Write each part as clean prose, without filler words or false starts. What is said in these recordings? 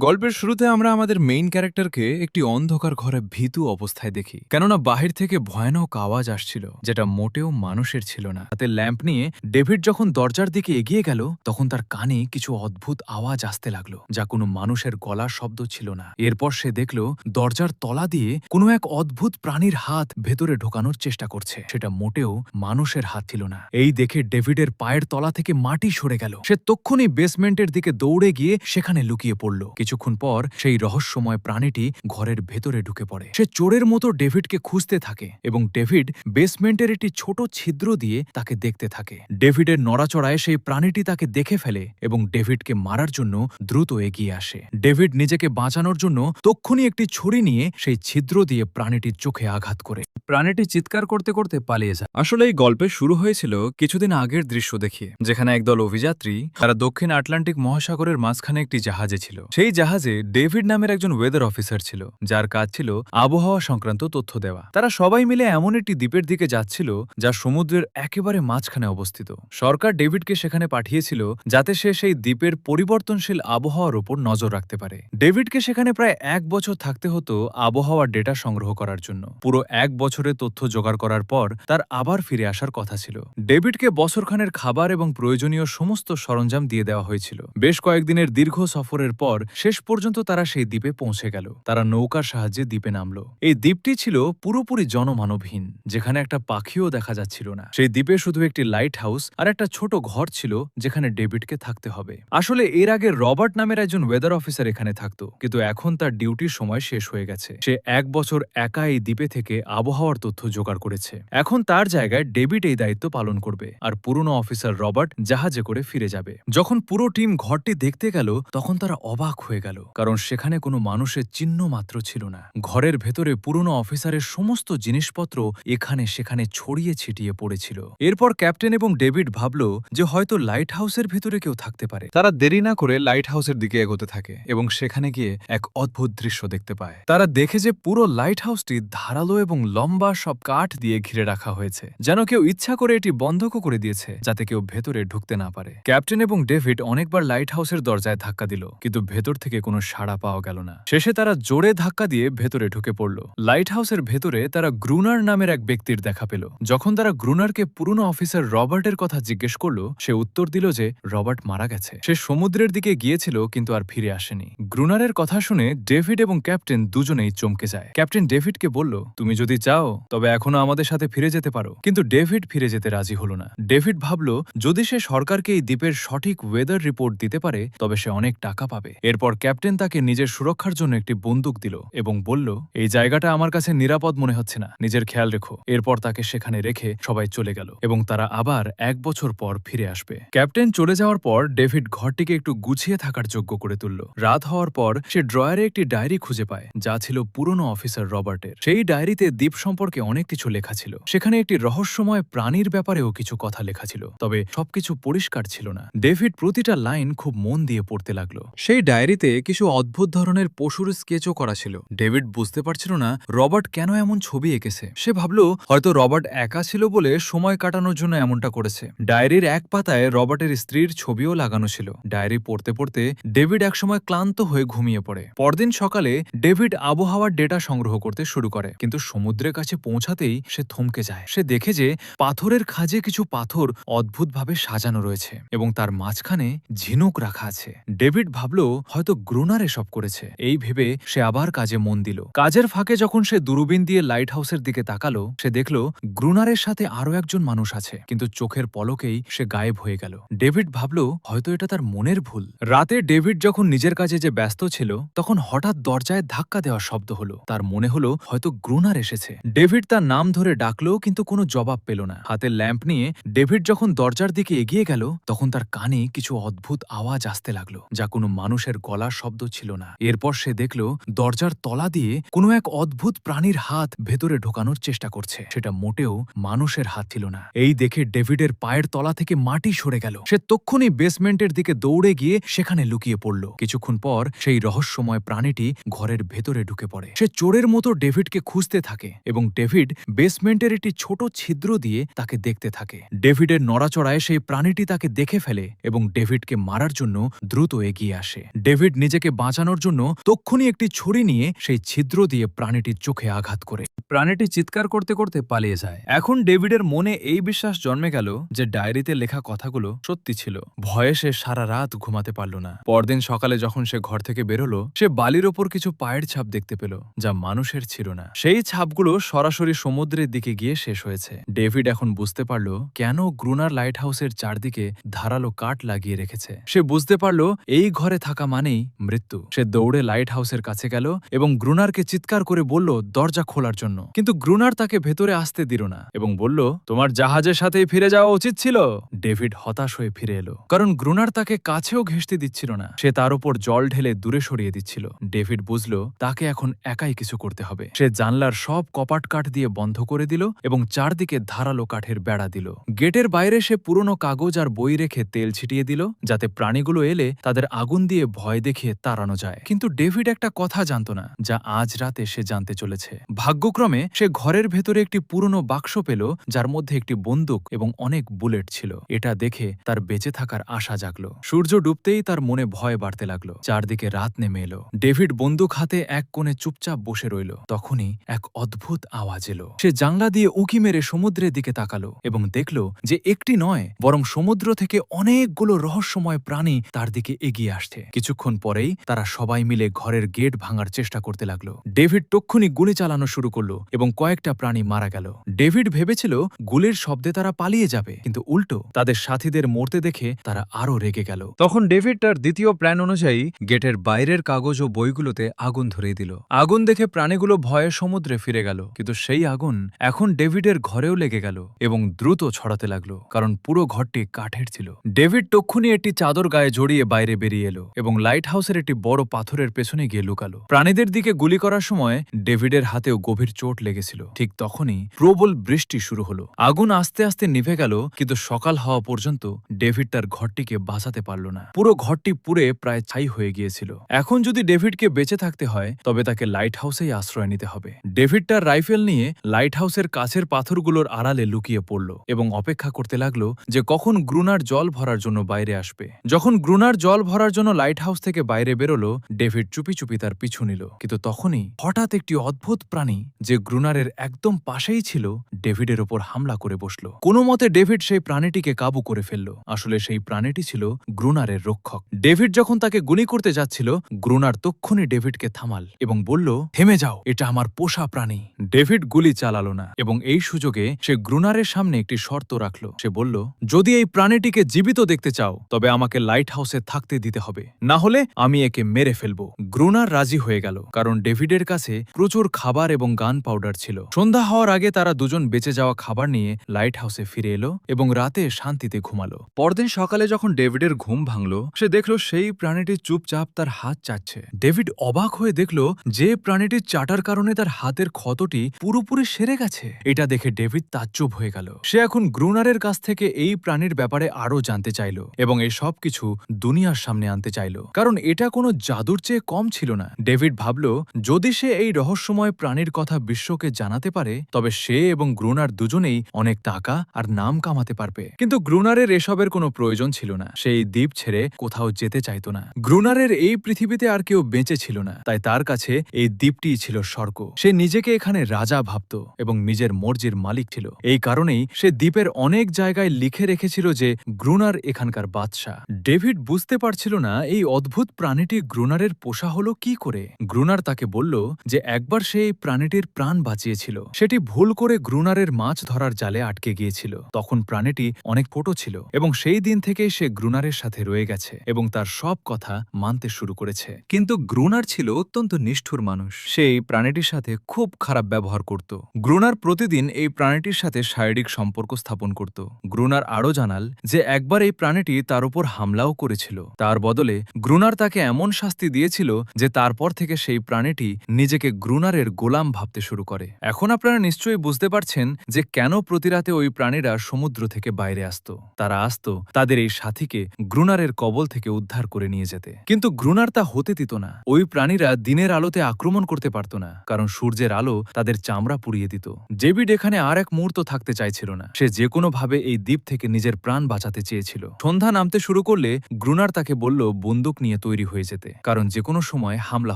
গল্পের শুরুতে আমরা আমাদের মেইন ক্যারেক্টারকে একটি অন্ধকার ঘরে ভীতু অবস্থায় দেখি, কেননা বাহির থেকে ভয়ানক আওয়াজ আসছিল যেটা মোটেও মানুষের ছিল না। হাতে ল্যাম্প নিয়ে ডেভিড যখন দরজার দিকে এগিয়ে গেল, তখন তার কানে কিছু অদ্ভুত আওয়াজ আসতে লাগলো, যা কোনো মানুষের গলার শব্দ ছিল না। এরপর সে দেখল দরজার তলা দিয়ে কোনো এক অদ্ভুত প্রাণীর হাত ভেতরে ঢোকানোর চেষ্টা করছে। সেটা মোটেও মানুষের হাত ছিল না। এই দেখে ডেভিডের পায়ের তলা থেকে মাটি সরে গেল। সে তক্ষুনি বেসমেন্টের দিকে দৌড়ে গিয়ে সেখানে লুকিয়ে পড়ল। কিছুক্ষণ পর সেই রহস্যময় প্রাণীটি ঘরের ভেতরে ঢুকে পড়ে। সে চোরের মতো ডেভিডকে খুঁজতে থাকে এবং ডেভিড বেসমেন্টের একটি ছোট ছিদ্র দিয়ে তাকে দেখতে থাকে। ডেভিডের নড়াচড়ায় সেই প্রাণীটি তাকে দেখে ফেলে এবং ডেভিডকে মারার জন্য দ্রুত এগিয়ে আসে। ডেভিড নিজেকে বাঁচানোর জন্য তক্ষুনি একটি ছুরি নিয়ে সেই ছিদ্র দিয়ে প্রাণীটির চোখে আঘাত করে। প্রাণীটি চিৎকার করতে করতে পালিয়ে যায়। আসলে এই গল্পের শুরু হয়েছিল কিছুদিন আগের দৃশ্য দেখিয়ে, যেখানে একদল অভিযাত্রী তারা দক্ষিণ আটলান্টিক মহাসাগরের মাঝখানে একটি জাহাজে ছিল। সেই জাহাজে ডেভিড নামের একজন ওয়েদার অফিসার ছিল, যার কাজ ছিল আবহাওয়া সংক্রান্ত তথ্য দেওয়া। তারা সবাই মিলে এমন একটি দ্বীপের দিকে যাচ্ছিল যা সমুদ্রের একেবারে মাঝখানে অবস্থিত। সরকার ডেভিডকে সেখানে পাঠিয়েছিল যাতে সে সেই দ্বীপের পরিবর্তনশীল আবহাওয়ার উপর নজর রাখতে পারে। ডেভিডকে সেখানে প্রায় 1 বছর থাকতে হতো আবহাওয়ার ডেটা সংগ্রহ করার জন্য। পুরো 1 বছরের তথ্য জোগাড় করার পর তার আবার ফিরে আসার কথা ছিল। ডেভিডকে বছরখানের খাবার এবং প্রয়োজনীয় সমস্ত সরঞ্জাম দিয়ে দেওয়া হয়েছিল। বেশ কয়েকদিনের দীর্ঘ সফরের পর শেষ পর্যন্ত তারা সেই দ্বীপে পৌঁছে গেল। তারা নৌকার সাহায্যে দ্বীপে নামল। এই দ্বীপটি ছিল পুরোপুরি জনমানবহীন, যেখানে একটা পাখিও দেখা যাচ্ছিল না। সেই দ্বীপে শুধু একটি লাইট হাউস আর একটা ছোট ঘর ছিল যেখানে ডেভিডকে থাকতে হবে। আসলে এর আগে রবার্ট নামের একজন ওয়েদার অফিসার এখানে থাকতো, কিন্তু এখন তার ডিউটির সময় শেষ হয়ে গেছে। সে 1 বছর একা এই দ্বীপে থেকে আবহাওয়ার তথ্য জোগাড় করেছে। এখন তার জায়গায় ডেভিড এই দায়িত্ব পালন করবে, আর পুরনো অফিসার রবার্ট জাহাজে করে ফিরে যাবে। যখন পুরো টিম ঘরটি দেখতে গেল, তখন তারা অবাক হয়ে গেল, কারণ সেখানে কোনো মানুষের চিহ্ন মাত্র ছিল না। ঘরের ভেতরে পুরনো অফিসারের সমস্ত জিনিসপত্র এখানে সেখানে ছড়িয়ে ছিটিয়ে পড়েছিল। এরপর ক্যাপ্টেন এবং ডেভিড ভাবল যে হয়তো লাইট হাউসের ভেতরে কেউ থাকতে পারে। তারা দেরি না করে লাইট হাউসের দিকে এগোতে থাকে এবং সেখানে গিয়ে এক অদ্ভুত দৃশ্য দেখতে পায়। তারা দেখে যে পুরো লাইট হাউসটি ধারালো এবং লম্বা সব কাঠ দিয়ে ঘিরে রাখা হয়েছে, যেন কেউ ইচ্ছা করে এটি বন্ধ করে দিয়েছে যাতে কেউ ভেতরে ঢুকতে না পারে। ক্যাপ্টেন এবং ডেভিড অনেকবার লাইট হাউসের দরজায় ধাক্কা দিল, কিন্তু ভেতর থেকে কোনো সাড়া পাওয়া গেল না। শেষে তারা জোরে ধাক্কা দিয়ে ভেতরে ঢুকে পড়ল। লাইট হাউসের ভেতরে তারা গ্রুনার নামের এক ব্যক্তির দেখা পেল। যখন তারা গ্রুনারকে পুরনো অফিসার রবার্টের কথা জিজ্ঞেস করল, সে উত্তর দিল যে রবার্ট মারা গেছে। সে সমুদ্রের দিকে গিয়েছিল কিন্তু আর ফিরে আসেনি। গ্রুনারের কথা শুনে ডেভিড এবং ক্যাপ্টেন দুজনেই চমকে যায়। ক্যাপ্টেন ডেভিডকে বলল, তুমি যদি চাও তবে এখনো আমাদের সাথে ফিরে যেতে পারো। কিন্তু ডেভিড ফিরে যেতে রাজি হল না। ডেভিড ভাবল যদি সে সরকারকে এই দ্বীপের সঠিক ওয়েদার রিপোর্ট দিতে পারে তবে সে অনেক টাকা পাবে। এরপর ক্যাপ্টেন তাকে নিজের সুরক্ষার জন্য একটি বন্দুক দিল এবং বলল, এই জায়গাটা আমার কাছে নিরাপদ মনে হচ্ছে না, নিজের খেয়াল রেখো। এরপর তাকে সেখানে রেখে সবাই চলে গেল এবং তারা আবার 1 বছর পর ফিরে আসবে। ক্যাপ্টেন চলে যাওয়ার পর ডেভিড ঘরটিকে একটু গুছিয়ে থাকার যোগ্য করে তুলল। রাত হওয়ার পর সে ড্রয়ারে একটি ডায়েরি খুঁজে পায়, যা ছিল পুরনো অফিসার রবার্টের। সেই ডায়েরিতে দ্বীপ সম্পর্কে অনেক কিছু লেখা ছিল। সেখানে একটি রহস্যময় প্রাণীর ব্যাপারেও কিছু কথা লেখা ছিল, তবে সবকিছু পরিষ্কার ছিল না। ডেভিড প্রতিটা লাইন খুব মন দিয়ে পড়তে লাগলো। সেই ডায়েরিতে কিছু অদ্ভুত ধরনের পশুর স্কেচও করা ছিল। ডেভিড বুঝতে পারছিল না রবার্ট কেন এমন ছবি এঁকেছে। সে ভাবল হয়তো রবার্ট একা ছিল বলে সময় কাটানোর জন্য এমনটা করেছে। ডায়েরির এক পাতায় রবার্টের স্ত্রীর ছবিও লাগানো ছিল। ডায়েরি পড়তে পড়তে ডেভিড একসময় ক্লান্ত হয়ে ঘুমিয়ে পড়ে। পরদিন সকালে ডেভিড আবহাওয়ার ডেটা সংগ্রহ করতে শুরু করে, কিন্তু সমুদ্রের কাছে পৌঁছাতেই সে থমকে যায়। সে দেখে যে পাথরের খাঁজে কিছু পাথর অদ্ভুতভাবে সাজানো রয়েছে এবং তার মাঝখানে ঝিনুক রাখা আছে। ডেভিড ভাবল হয়তো গ্রুনার এসব করেছে। এই ভেবে সে আবার কাজে মন দিল। কাজের ফাঁকে যখন সে দূরবীন দিয়ে লাইট হাউসের দিকে তাকালো, সে দেখল গ্রুনারের সাথে আরো একজন মানুষ আছে, কিন্তু চোখের পলকেই সে গায়েব হয়ে গেল। ডেভিড ভাবল হয়তো এটা তার মনের ভুল। রাতে ডেভিড যখন নিজের কাজে যে ব্যস্ত ছিল, তখন হঠাৎ দরজায় ধাক্কা দেওয়ার শব্দ হলো। তার মনে হলো হয়তো গ্রুনার এসেছে। ডেভিড তার নাম ধরে ডাকলো, কিন্তু কোনো জবাব পেল না। হাতে ল্যাম্প নিয়ে ডেভিড যখন দরজার দিকে এগিয়ে গেল, তখন তার কানে কিছু অদ্ভুত আওয়াজ আসতে লাগলো, যা কোনো মানুষের গলার শব্দ ছিল না। এরপর সে দেখল দরজার তলা দিয়ে কোনো এক অদ্ভুত প্রাণীর হাত ভেতরে ঢোকানোর চেষ্টা করছে। সেটা মোটেও মানুষের হাত ছিল না। এই দেখে ডেভিডের পায়ের তলা থেকে মাটি সরে গেল। সে তক্ষুনি বেসমেন্টের দিকে দৌড়ে গিয়ে সেখানে লুকিয়ে পড়ল। কিছুক্ষণ পর সেই রহস্যময় প্রাণীটি ঘরের ভেতরে ঢুকে পড়ে। সে চোরের মতো ডেভিডকে খুঁজতে থাকে এবং ডেভিড বেসমেন্টের একটি ছোট ছিদ্র দিয়ে তাকে দেখতে থাকে। ডেভিডের নড়াচড়ায় সেই প্রাণীটি তাকে দেখে ফেলে এবং ডেভিডকে মারার জন্য দ্রুত এগিয়ে আসে। ডেভিড ডেভিড নিজেকে বাঁচানোর জন্য তক্ষুনি একটি ছুরি নিয়ে সেই ছিদ্র দিয়ে প্রাণীটির চোখে আঘাত করে। প্রাণীটি চিৎকার করতে করতে পালিয়ে যায়। এখন ডেভিডের মনে এই বিশ্বাস জন্মে গেল যে ডায়েরিতে লেখা কথাগুলো সত্যি ছিল। ভয়ে সে সারা রাত ঘুমাতে পারল না। পরদিন সকালে যখন সে ঘর থেকে বেরোলো, সে বালির ওপর কিছু পায়ের ছাপ দেখতে পেল, যা মানুষের ছিল না। সেই ছাপগুলো সরাসরি সমুদ্রের দিকে গিয়ে শেষ হয়েছে। ডেভিড এখন বুঝতে পারল কেন গ্রুনার লাইট হাউসের চারদিকে ধারালো কাঠ লাগিয়ে রেখেছে। সে বুঝতে পারল এই ঘরে থাকা মানেই মৃত্যু। সে দৌড়ে লাইট হাউসের কাছে গেল এবং গ্রুনারকে চিৎকার করে বলল দরজা খোলার জন্য। কিন্তু গ্রুনার তাকে ভেতরে আসতে দিল না এবং বলল, তোমার জাহাজের সাথেই ফিরে যাওয়া উচিত ছিল। ডেভিড হতাশ হয়ে ফিরে এলো, কারণ গ্রুনার তাকে কাছেও ঘেঁষতে দিচ্ছিল না। সে তার উপর জল ঢেলে দূরে সরিয়ে দিচ্ছিল। ডেভিড বুঝল তাকে এখন একাই কিছু করতে হবে। সে জানলার সব কপাট কাঠ দিয়ে বন্ধ করে দিল এবং চারদিকে ধারালো কাঠের বেড়া দিল। গেটের বাইরে সে পুরনো কাগজ আর বই রেখে তেল ছিটিয়ে দিল, যাতে প্রাণীগুলো এলে তাদের আগুন দিয়ে ভয় দেখিয়ে তাড়ানো যায়। কিন্তু ডেভিড একটা কথা জানত না, যা আজ রাতে সে জানতে চলেছে। ভাগ্যক্রমে সে ঘরের ভেতরে একটি পুরনো বাক্স পেল, যার মধ্যে একটি বন্দুক এবং অনেক বুলেট ছিল। এটা দেখে তার বেঁচে থাকার আশা জাগল। সূর্য ডুবতেই তার মনে ভয় বাড়তে লাগলো। চারদিকে রাত নেমে এলো। ডেভিড বন্দুক হাতে এক কোণে চুপচাপ বসে রইল। তখনই এক অদ্ভুত আওয়াজ এলো। সে জানলা দিয়ে উঁকি মেরে সমুদ্রের দিকে তাকালো এবং দেখল যে একটি নয়, বরং সমুদ্র থেকে অনেকগুলো রহস্যময় প্রাণী তার দিকে এগিয়ে আসছে। কিছুক্ষণ পরেই তারা সবাই মিলে ঘরের গেট ভাঙার চেষ্টা করতে লাগলো। ডেভিড তক্ষুনি গুলি চালানো শুরু করলো এবং কয়েকটা প্রাণী মারা গেল। ডেভিড ভেবেছিল গুলির শব্দে তারা পালিয়ে যাবে, কিন্তু উল্টো তাদের সাথীদের মরতে দেখে তারা আরো রেগে গেল। তখন ডেভিড তার দ্বিতীয় প্ল্যান অনুযায়ী গেটের বাইরের কাগজ ও বইগুলোতে আগুন ধরিয়ে দিল। আগুন দেখে প্রাণীগুলো ভয়ে সমুদ্রে ফিরে গেল, কিন্তু সেই আগুন এখন ডেভিডের ঘরেও লেগে গেল এবং দ্রুত ছড়াতে লাগলো, কারণ পুরো ঘরটি কাঠের ছিল। ডেভিড তক্ষুনি একটি চাদর গায়ে জড়িয়ে বাইরে বেরিয়ে এলো এবং লাইট হাউসের একটি বড় পাথরের পেছনে গিয়ে লুকালো। প্রাণীদের দিকে গুলি করার সময় ডেভিডের হাতেও গভীর চোট লেগেছিল। ঠিক তখনই প্রবল বৃষ্টি শুরু হলো। আগুন আস্তে আস্তে নিভে গেল, কিন্তু সকাল হওয়া পর্যন্ত ডেভিড তার ঘরটিকে বাঁচাতে পারল না। পুরো ঘরটি পুড়ে প্রায় ছাই হয়ে গিয়েছিল। এখন যদি ডেভিডকে বেঁচে থাকতে হয়, তবে তাকে লাইট হাউসেই আশ্রয় নিতে হবে। ডেভিড তার রাইফেল নিয়ে লাইট হাউসের কাছের পাথরগুলোর আড়ালে লুকিয়ে পড়ল এবং অপেক্ষা করতে লাগলো যে কখন গ্রুনার জল ভরার জন্য বাইরে আসবে। যখন গ্রুনার জল ভরার জন্য লাইট হাউস থেকে বাইরে বেরোলো, ডেভিড চুপি চুপি তার পিছু নিল। কিন্তু তখনই হঠাৎ একটি অদ্ভুত প্রাণী, যে গ্রুনারের একদম পাশেই ছিল, ডেভিডের ওপর হামলা করে বসল। কোনো মতে ডেভিড সেই প্রাণীটিকে কাবু করে ফেলল। আসলে সেই প্রাণীটি ছিল গ্রুনারের রক্ষক। ডেভিড যখন তাকে গুলি করতে যাচ্ছিল, গ্রুনার তক্ষুনি ডেভিডকে থামাল এবং বলল, থেমে যাও, এটা আমার পোষা প্রাণী। ডেভিড গুলি চালালো না এবং এই সুযোগে সে গ্রুনারের সামনে একটি শর্ত রাখল। সে বলল, যদি এই প্রাণীটিকে জীবিত দেখতে চাও, তবে আমাকে লাইট হাউসে থাকতে দিতে হবে, না হলে আমি একে মেরে ফেলবো। গ্রুনার রাজি হয়ে গেল, কারণ ডেভিডের কাছে প্রচুর খাবার এবং গান পাউডার ছিল। সন্ধ্যা হওয়ার আগে তারা দুজন বেঁচে যাওয়া খাবার নিয়ে লাইট হাউসে ফিরে এলো এবং রাতে শান্তিতে ঘুমালো। পরদিন সকালে যখন ডেভিডের ঘুম ভাঙল, সে দেখল সেই প্রাণীটি চুপচাপ তার হাত চাটছে। ডেভিড অবাক হয়ে দেখল যে প্রাণীটির চাটার কারণে তার হাতের ক্ষতটি পুরোপুরি সেরে গেছে। এটা দেখে ডেভিড তাজ্জব হয়ে গেল। সে এখন গ্রুনারের কাছ থেকে এই প্রাণীর ব্যাপারে আরো জানতে চাইল এবং এই সব কিছু দুনিয়ার সামনে আনতে চাইল, কারণ এটা কোনো জাদুর চেয়ে কম ছিল না। ডেভিড ভাবল, যদি সে এই রহস্যময় প্রাণীর কথা বিশ্বকে জানাতে পারে, তবে সে এবং গ্রুনার দুজনেই অনেক টাকা আর নাম কামাতে পারবে। কিন্তু গ্রুনারের এসবের কোনো প্রয়োজন ছিল না। সেই দ্বীপ ছেড়ে কোথাও যেতে চাইত না। গ্রুনারের এই পৃথিবীতে আর কেউ বেঁচে ছিল না, তাই তার কাছে এই দ্বীপটিই ছিল স্বর্গ। সে নিজেকে এখানে রাজা ভাবত এবং নিজের মর্জির মালিক ছিল। এই কারণেই সে দ্বীপের অনেক জায়গায় লিখে রেখেছিল যে গ্রুনার এখানকার বাদশাহ। ডেভিড বুঝতে পারছিল না এই অদ্ভুত প্রাণীটি গ্রুনারের পোষা হলো কি করে। গ্রুনার তাকে বলল যে একবার সে এই প্রাণীটির প্রাণ বাঁচিয়েছিল। সেটি ভুল করে গ্রুনারের মাছ ধরার জালে আটকে গিয়েছিল। তখন প্রাণীটি অনেক ছোট ছিল এবং সেই দিন থেকে সে গ্রুনারের সাথে রয়ে গেছে এবং তার সব কথা মানতে শুরু করেছে। কিন্তু গ্রুনার ছিল অত্যন্ত নিষ্ঠুর মানুষ। সে এই প্রাণীটির সাথে খুব খারাপ ব্যবহার করত। গ্রুনার প্রতিদিন এই প্রাণীটির সাথে শারীরিক সম্পর্ক স্থাপন করত। গ্রুনার আরও জানাল যে একবার এই প্রাণীটি তার উপর হামলাও করেছিল। তার বদলে গ্রুনার তাকে এমন শাস্তি দিয়েছিল যে তারপর থেকে সেই প্রাণীটি নিজেকে গ্রুনারের গোলাম ভাবতে শুরু করে। এখন আপনারা নিশ্চয়ই বুঝতে পারছেন যে কেন প্রতিরাতে ওই প্রাণীরা সমুদ্র থেকে বাইরে আসত। তারা আসত তাদের এই সাথীকে গ্রুনারের কবল থেকে উদ্ধার করে নিয়ে যেতে। কিন্তু গ্রুনার তা হতে দিত না। ওই প্রাণীরা দিনের আলোতে আক্রমণ করতে পারত না, কারণ সূর্যের আলো তাদের চামড়া পুড়িয়ে দিত। ডেভিড এখানে আর এক মুহূর্ত থাকতে চাইছিল না। সে যে কোনোভাবে এই দ্বীপ থেকে নিজের প্রাণ বাঁচাতে চেয়েছিল। সন্ধ্যা নামতে শুরু করলে গ্রুনার তাকে বলল বন্দুক নিয়ে নিয়ে তৈরি হয়ে যেতে, কারণ যে কোনো সময় হামলা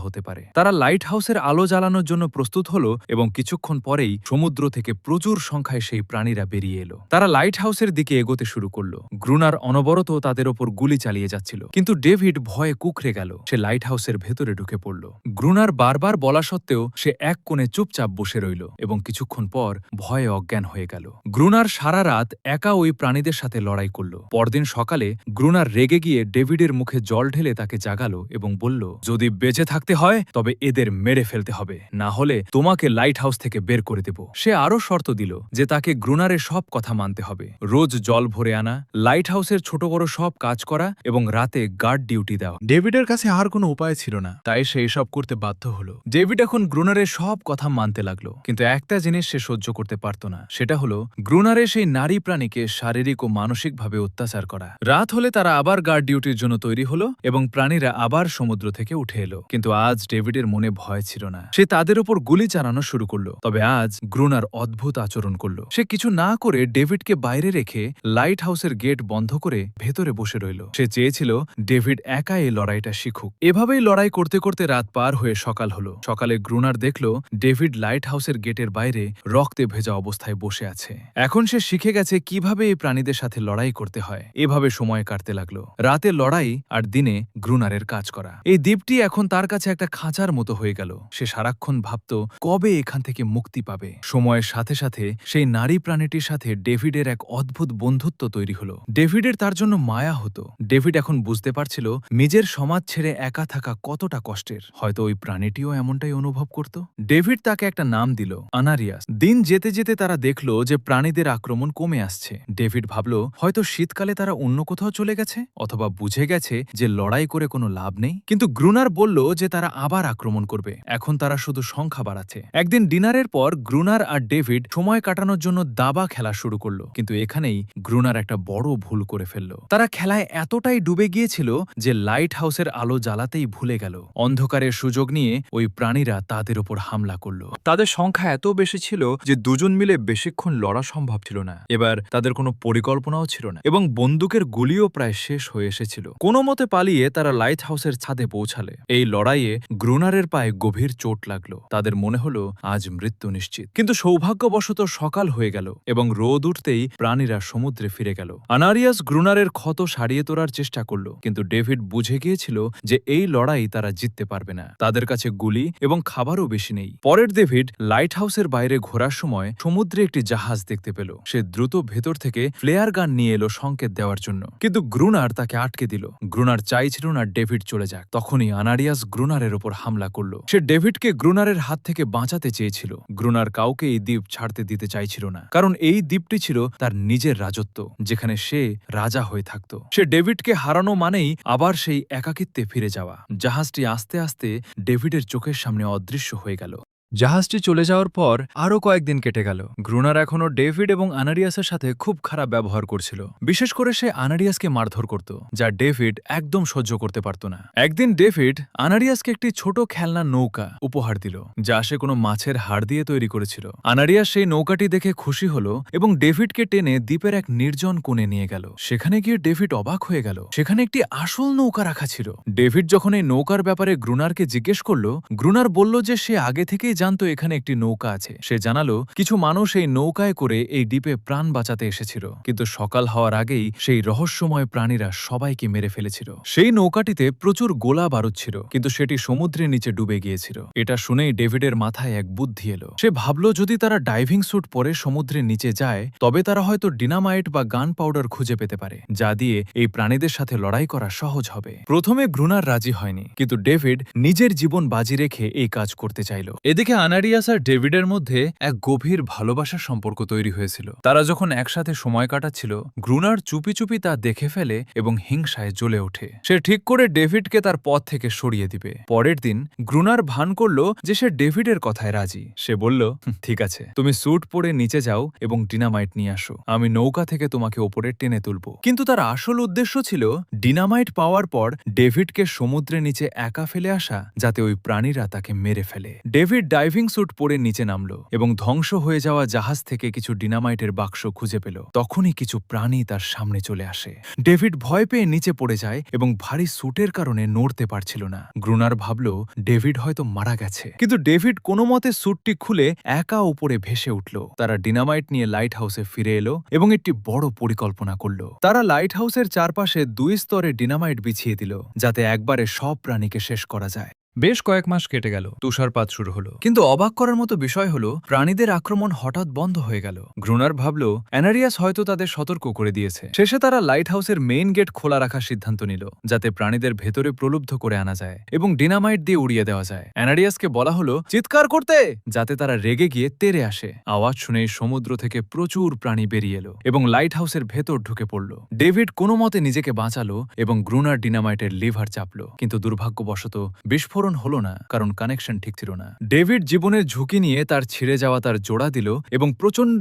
হতে পারে। তারা লাইট হাউসের আলো জ্বালানোর জন্য প্রস্তুত হলো এবং কিছুক্ষণ পরেই সমুদ্র থেকে প্রচুর সংখ্যায় সেই প্রাণীরা বেরিয়ে এলো। তারা লাইট হাউসের দিকে এগোতে শুরু করলো। গ্রুনার অনবরত তাদের ওপর গুলি চালিয়ে যাচ্ছিল, কিন্তু ডেভিড ভয়ে কুঁকড়ে গেল। সে লাইট হাউসের ভেতরে ঢুকে পড়ল। গ্রুনার বারবার বলা সত্ত্বেও সে এক কোণে চুপচাপ বসে রইল এবং কিছুক্ষণ পর ভয়ে অজ্ঞান হয়ে গেল। গ্রুনার সারা রাত একা ওই প্রাণীদের সাথে লড়াই করল। পরদিন সকালে গ্রুনার রেগে গিয়ে ডেভিডের মুখে জল ঢেলে তাকে জাগালো এবং বলল, যদি বেঁচে থাকতে হয় তবে এদের মেরে ফেলতে হবে, না হলে তোমাকে লাইট হাউস থেকে বের করে দেব। সে আরও শর্ত দিল যে তাকে গ্রুনারের সব কথা মানতে হবে, রোজ জল ভরে আনা, লাইট হাউসের ছোট বড় সব কাজ করা এবং রাতে গার্ড ডিউটি দেওয়া। ডেভিডের কাছে আর কোনো উপায় ছিল না, তাই সে এসব করতে বাধ্য হলো। ডেভিড এখন গ্রুনারের সব কথা মানতে লাগলো, কিন্তু একটা জিনিস সে সহ্য করতে পারত না, সেটা হলো গ্রুনারের সেই নারী প্রাণীকে শারীরিক ও মানসিকভাবে অত্যাচার করা। রাত হলে তারা আবার গার্ড ডিউটির জন্য তৈরি হলো এবং প্রাণীরা আবার সমুদ্র থেকে উঠে এলো। কিন্তু আজ ডেভিডের মনে ভয় ছিল না। সে তাদের ওপর গুলি চালানো শুরু করলো। তবে আজ গ্রুনার অদ্ভুত আচরণ করলো। সে কিছু না করে ডেভিডকে বাইরে রেখে লাইট হাউসের গেট বন্ধ করে ভেতরে বসে রইল। সে চেয়েছিল ডেভিড একা এই লড়াইটা শিখুক। এভাবেই লড়াই করতে করতে রাত পার হয়ে সকাল হলো। সকালে গ্রুনার দেখল ডেভিড লাইট হাউসের গেটের বাইরে রক্তে ভেজা অবস্থায় বসে আছে। এখন সে শিখে গেছে কিভাবে এই প্রাণীদের সাথে লড়াই করতে হয়। এভাবে সময় কাটতে লাগলো। রাতে লড়াই আর দিনে গ্রুনারের কাজ করা। এই দ্বীপটি এখন তার কাছে একটা খাঁচার মতো হয়ে গেল। সে সারাক্ষণ ভাবত কবে এখান থেকে মুক্তি পাবে। সময়ের সাথে সাথে সেই নারী প্রাণীটির সাথে ডেভিডের এক অদ্ভুত বন্ধুত্ব তৈরি হলো। ডেভিডের তার জন্য মায়া হতো। ডেভিড এখন বুঝতে পারছিল নিজের সমাজ ছেড়ে একা থাকা কতটা কষ্টের। হয়তো ওই প্রাণীটিও এমনটাই অনুভব করত। ডেভিড তাকে একটা নাম দিল, আনারিয়াস। দিন যেতে যেতে তারা দেখল যে প্রাণীদের আক্রমণ কমে আসছে। ডেভিড ভাবল হয়তো শীতকালে তারা অন্য কোথাও চলে গেছে, অথবা বুঝে গেছে যে লড়াই করে কোনো লাভ নেই। কিন্তু গ্রুনার বলল যে তারা আবার আক্রমণ করবে। এখন তারা শুধু সংখ্যা বাড়াচ্ছে। একদিন ডিনারের পর গ্রুনার আর ডেভিড সময় কাটানোর জন্য দাবা খেলা শুরু করলো। কিন্তু এখানেই গ্রুনার একটা বড় ভুল করে ফেলল। তারা খেলায় এতটাই ডুবে গিয়েছিল যে লাইট হাউসের আলো জ্বালাতেই ভুলে গেল। অন্ধকারের সুযোগ নিয়ে ওই প্রাণীরা তাদের ওপর হামলা করলো। তাদের সংখ্যা এত বেশি ছিল যে দুজন মিলে বেশিক্ষণ লড়া সম্ভব ছিল না। এবার তাদের কোনো পরিকল্পনাও ছিল না এবং বন্দুকের গুলিও প্রায় শেষ হয়ে এসেছিল। কোনো মতে পালিয়ে তারা লাইট হাউসের ছাদে পৌঁছালে। এই লড়াইয়ে গ্রুনারের পায়ে গভীর চোট লাগলো। তাদের মনে হলো আজ মৃত্যু নিশ্চিত। কিন্তু সৌভাগ্যবশত সকাল হয়ে গেল এবং রোদ উঠতেই প্রাণীরা সমুদ্রে ফিরে গেল। আনারিয়াস গ্রুনারের ক্ষত সারিয়ে তোলার চেষ্টা করল, কিন্তু ডেভিড বুঝে গিয়েছিল যে এই লড়াই তারা জিততে পারবে না। তাদের কাছে গুলি এবং খাবারও বেশি নেই। পরের ডেভিড লাইট হাউসের বাইরে ঘোরার সময় সমুদ্রে একটি জাহাজ দেখতে পেল। সে দ্রুত ভেতর থেকে ফ্লেয়ার গান নিয়ে এলো সংকেত দেওয়ার জন্য, কিন্তু গ্রুনার তাকে আটকে দিল। গ্রুনার চাইছিল না ডেভিড চলে যাক। তখনই আনারিয়াস গ্রুনারের ওপর হামলা করল। সে ডেভিডকে গ্রুনারের হাত থেকে বাঁচাতে চেয়েছিল। গ্রুনার কাউকে এই দ্বীপ ছাড়তে দিতে চাইছিল না, কারণ এই দ্বীপটি ছিল তার নিজের রাজত্ব, যেখানে সে রাজা হয়ে থাকত। সে ডেভিডকে হারানো মানেই আবার সেই একাকিত্বে ফিরে যাওয়া। জাহাজটি আস্তে আস্তে ডেভিডের চোখের সামনে অদৃশ্য হয়ে গেল। জাহাজটি চলে যাওয়ার পর আরও কয়েকদিন কেটে গেল। গ্রুনার এখনও ডেভিড এবং আনারিয়াসের সাথে খুব খারাপ ব্যবহার করছিল। বিশেষ করে সে আনারিয়াসকে মারধর করত, যা ডেভিড একদম সহ্য করতে পারত না। একদিন ডেভিড আনারিয়াসকে একটি ছোট খেলনা নৌকা উপহার দিল, যা সে কোনো মাছের হাড় দিয়ে তৈরি করেছিল। আনারিয়াস সেই নৌকাটি দেখে খুশি হল এবং ডেভিডকে টেনে দ্বীপের এক নির্জন কোণে নিয়ে গেল। সেখানে গিয়ে ডেভিড অবাক হয়ে গেল। সেখানে একটি আসল নৌকা রাখা ছিল। ডেভিড যখন এই নৌকার ব্যাপারে গ্রুনারকে জিজ্ঞেস করল, গ্রুনার বলল যে সে আগে থেকেই জানতো এখানে একটি নৌকা আছে। সে জানালো কিছু মানুষ এই নৌকায় করে এই দ্বীপে প্রাণ বাঁচাতে এসেছিল, কিন্তু সকাল হওয়ার আগেই সেই রহস্যময় প্রাণীরা সবাইকে মেরে ফেলেছিল। সেই নৌকাটিতে প্রচুর গোলা বারুদ ছিল, কিন্তু সেটি সমুদ্রের নিচে ডুবে গিয়েছিল। এটা শুনেই ডেভিডের মাথায় এক বুদ্ধি এলো। সে ভাবল যদি তারা ডাইভিং স্যুট পরে সমুদ্রের নিচে যায়, তবে তারা হয়তো ডিনামাইট বা গান পাউডার খুঁজে পেতে পারে, যা দিয়ে এই প্রাণীদের সাথে লড়াই করা সহজ হবে। প্রথমে গ্রুনার রাজি হয়নি, কিন্তু ডেভিড নিজের জীবন বাজি রেখে এই কাজ করতে চাইল। এদিকে আনারিয়াস আর ডেভিডের মধ্যে এক গভীর ভালোবাসার সম্পর্ক তৈরি হয়েছিল। তারা যখন একসাথে সময় কাটাচ্ছিল, গ্রুনার চুপি চুপি তা দেখে ফেলে এবং হিংসায় জ্বলে ওঠে। সে ঠিক করে ডেভিডকে তার পথ থেকে সরিয়ে দিবে। পরের দিন গ্রুনার ভান করল যে সে ডেভিডের কথায় রাজি। সে বলল, ঠিক আছে, তুমি স্যুট পরে নিচে যাও এবং ডিনামাইট নিয়ে আসো। আমি নৌকা থেকে তোমাকে ওপরে টেনে তুলব। কিন্তু তার আসল উদ্দেশ্য ছিল ডিনামাইট পাওয়ার পর ডেভিডকে সমুদ্রের নিচে একা ফেলে আসা, যাতে ওই প্রাণীরা তাকে মেরে ফেলে। ডেভিড ডাইভিং স্যুট পরে নিচে নামল এবং ধ্বংস হয়ে যাওয়া জাহাজ থেকে কিছু ডিনামাইটের বাক্স খুঁজে পেল। তখনই কিছু প্রাণী তার সামনে চলে আসে। ডেভিড ভয় পেয়ে নিচে পড়ে যায় এবং ভারী স্যুটের কারণে নড়তে পারছিল না। গ্রুনার ভাবল ডেভিড হয়তো মারা গেছে, কিন্তু ডেভিড কোনো মতে স্যুটটি খুলে একা উপরে ভেসে উঠল। তারা ডিনামাইট নিয়ে লাইট হাউসে ফিরে এলো এবং একটি বড় পরিকল্পনা করল। তারা লাইট হাউসের চারপাশে 2 স্তরে ডিনামাইট বিছিয়ে দিল, যাতে একবারে সব প্রাণীকে শেষ করা যায়। বেশ কয়েক মাস কেটে গেল, তুষারপাত শুরু হলো। কিন্তু অবাক করার মতো বিষয় হলো প্রাণীদের আক্রমণ হঠাৎ বন্ধ হয়ে গেল। গ্রুনার ভাবল অ্যানারিয়াস হয়তো তাদের সতর্ক করে দিয়েছে। শেষে তারা লাইট হাউসের মেইন গেট খোলা রাখার সিদ্ধান্ত নিল, যাতে প্রাণীদের ভেতরে প্রলুব্ধ করে আনা যায় এবং ডিনামাইট দিয়ে উড়িয়ে দেওয়া যায়। অ্যানারিয়াসকে বলা হলো চিৎকার করতে, যাতে তারা রেগে গিয়ে তেড়ে আসে। আওয়াজ শুনে সমুদ্র থেকে প্রচুর প্রাণী বেরিয়ে এলো এবং লাইট হাউসের ভেতর ঢুকে পড়ল। ডেভিড কোনো মতে নিজেকে বাঁচালো এবং গ্রুনার ডিনামাইটের লিভার চাপল, কিন্তু দুর্ভাগ্যবশত বিস্ফোরণ হলো না, কারণ কানেকশন ঠিক ছিল না। ডেভিড জীবনের ঝুঁকি নিয়ে তার ছিঁড়ে যাওয়া তার জোড়া দিল এবং প্রচণ্ড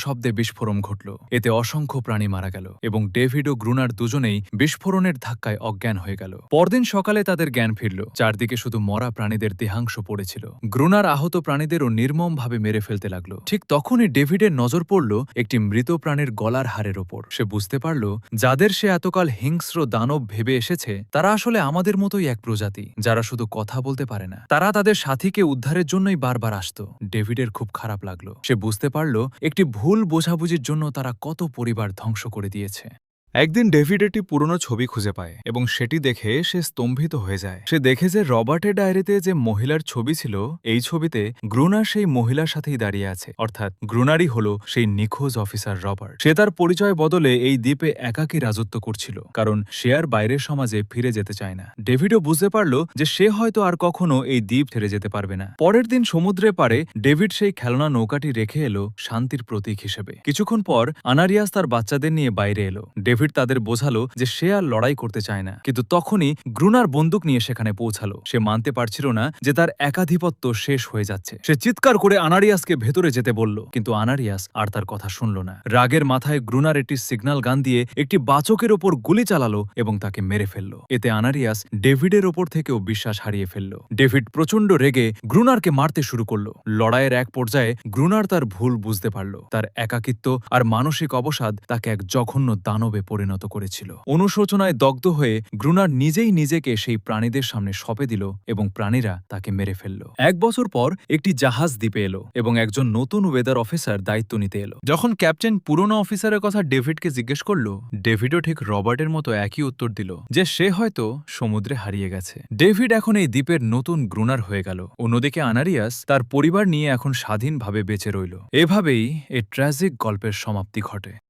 শব্দে বিস্ফোরণ ঘটল। এতে অসংখ্য প্রাণী মারা গেল এবং ডেভিড ও গ্রুনার দুজনেই বিস্ফোরণের ধাক্কায় অজ্ঞান হয়ে গেল। পরদিন সকালে তাদের জ্ঞান ফিরল। চারদিকে শুধু মরা প্রাণীদের দেহাংশ পড়েছিল। গ্রুনার আহত প্রাণীদেরও নির্মমভাবে মেরে ফেলতে লাগলো। ঠিক তখনই ডেভিডের নজর পড়ল একটি মৃত প্রাণীর গলার হাড়ের ওপর। সে বুঝতে পারল যাদের সে এতকাল হিংস্র দানব ভেবে এসেছে তারা আসলে আমাদের মতোই এক প্রজাতি, যারা শুধু কথা বলতে পারে না। তারা তাদের সাথীকে উদ্ধারের জন্যই বারবার আসত। ডেভিডের খুব খারাপ লাগলো। সে বুঝতে পারল একটি ভুল বোঝাবুঝির জন্য তারা কত পরিবার ধ্বংস করে দিয়েছে। একদিন ডেভিড একটি পুরনো ছবি খুঁজে পায় এবং সেটি দেখে সে স্তম্ভিত হয়ে যায়। সে দেখে যে রবার্টের ডায়েরিতে যে মহিলার ছবি ছিল, এই ছবিতে গ্রুনার সেই মহিলার সাথেই দাঁড়িয়ে আছে, অর্থাৎ গ্রুনারই হলো সেই নিখোঁজ অফিসার রবার্ট। সে তার পরিচয় বদলে এই দ্বীপে একাকী রাজত্ব করছিল, কারণ সে আর বাইরের সমাজে ফিরে যেতে চায় না। ডেভিডও বুঝতে পারল যে সে হয়তো আর কখনো এই দ্বীপ ছেড়ে যেতে পারবে না। পরের দিন সমুদ্রের পাড়ে ডেভিড সেই খেলনা নৌকাটি রেখে এলো শান্তির প্রতীক হিসেবে। কিছুক্ষণ পর আনারিয়াস তার বাচ্চাদের নিয়ে বাইরে এলো। ডেভিড তাদের বোঝালো যে সে আর লড়াই করতে চায় না, কিন্তু তখনই গ্রুনার বন্দুক নিয়ে সেখানে পৌঁছালো। সে মানতে পারছিল না যে তার একাধিপত্য শেষ হয়ে যাচ্ছে। সে চিৎকার করে আনারিয়াসকে ভেতরে যেতে বলল, কিন্তু আনারিয়াস আর তার কথা শুনল না। রাগের মাথায় গ্রুনার একটি সিগন্যাল গান দিয়ে একটি বাচকের ওপর গুলি চালালো এবং তাকে মেরে ফেলল। এতে আনারিয়াস ডেভিডের ওপর থেকেও বিশ্বাস হারিয়ে ফেলল। ডেভিড প্রচণ্ড রেগে গ্রুনারকে মারতে শুরু করলো। লড়াইয়ের এক পর্যায়ে গ্রুনার তার ভুল বুঝতে পারল। তার একাকিত্ব আর মানসিক অবসাদ তাকে এক জঘন্য দানবে পরিণত করেছিল। অনুশোচনায় দগ্ধ হয়ে গ্রুনার নিজেই নিজেকে সেই প্রাণীদের সামনে সঁপে দিল এবং প্রাণীরা তাকে মেরে ফেলল। 1 বছর পর একটি জাহাজ দ্বীপে এলো এবং একজন নতুন ওয়েদার অফিসার দায়িত্ব নিতে এলো। যখন ক্যাপ্টেন পুরনো অফিসারের কথা ডেভিডকে জিজ্ঞেস করল, ডেভিডও ঠিক রবার্টের মতো একই উত্তর দিল যে সে হয়তো সমুদ্রে হারিয়ে গেছে। ডেভিড এখন এই দ্বীপের নতুন গ্রুনার হয়ে গেল। অন্যদিকে আনারিয়াস তার পরিবার নিয়ে এখন স্বাধীনভাবে বেঁচে রইল। এভাবেই এই ট্র্যাজিক গল্পের সমাপ্তি ঘটে।